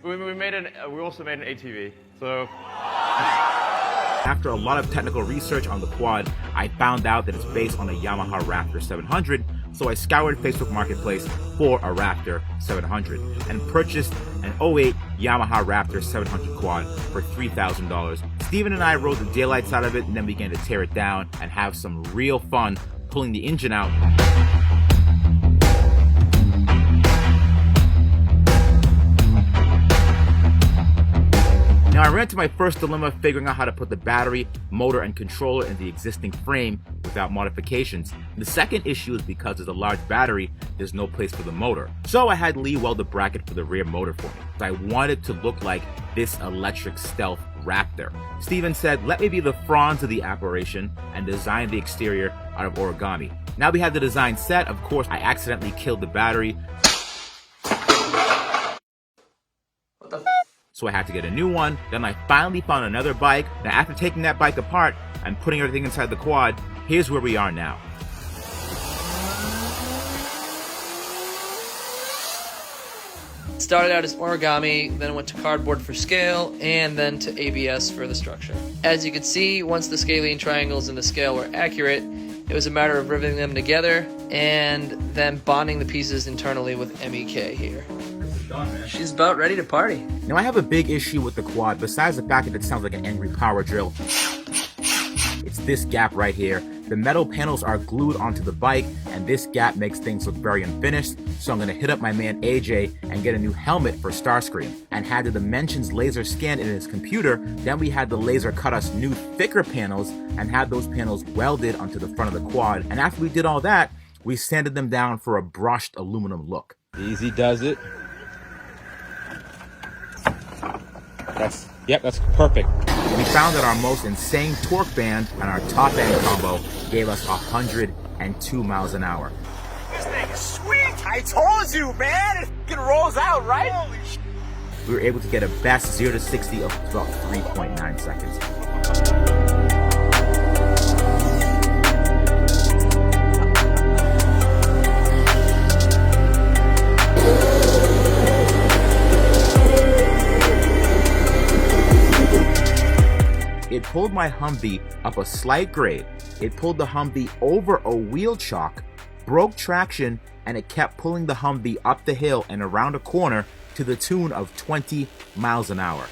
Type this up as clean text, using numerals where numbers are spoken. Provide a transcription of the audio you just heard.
We also made an ATV. So after a lot of technical research on the quad, I found out that it's based on a Yamaha Raptor 700, so I scoured Facebook Marketplace for a Raptor 700 and purchased an '08 Yamaha Raptor 700 quad for $3,000. Steven and I rode the daylights out of it and then began to tear it down and have some real fun pulling the engine out. Now I ran into my first dilemma figuring out how to put the battery, motor, and controller in the existing frame without modifications. The second issue is because there's a large battery, there's no place for the motor. So I had Lee weld a bracket for the rear motor for me. I wanted it to look like this electric stealth Raptor. Steven said, let me be the Franz of the operation and design the exterior out of origami. Now we have the design set. Of course, I accidentally killed the battery. So I had to get a new one. Then I finally found another bike. Now after taking that bike apart and putting everything inside the quad, here's where we are now. Started out as origami, then went to cardboard for scale, and then to ABS for the structure. As you can see, once the scalene triangles and the scale were accurate, it was a matter of riveting them together and then bonding the pieces internally with MEK here. She's about ready to party. Now I have a big issue with the quad, besides the fact that it sounds like an angry power drill. It's this gap right here. The metal panels are glued onto the bike, and this gap makes things look very unfinished, so I'm going to hit up my man AJ and get a new helmet for Starscream, and had the dimensions laser scanned in his computer. Then we had the laser cut us new thicker panels and had those panels welded onto the front of the quad, and after we did all that, we sanded them down for a brushed aluminum look. Easy does it. That's perfect. We found that our most insane torque band and our top end combo gave us 102 miles an hour. This thing is sweet! I told you, man! It rolls out, right? Holy sh**. We were able to get a best 0 to 60 of about 3.9 seconds. It pulled my Humvee up a slight grade. It pulled the Humvee over a wheel chock, broke traction, and it kept pulling the Humvee up the hill and around a corner to the tune of 20 miles an hour.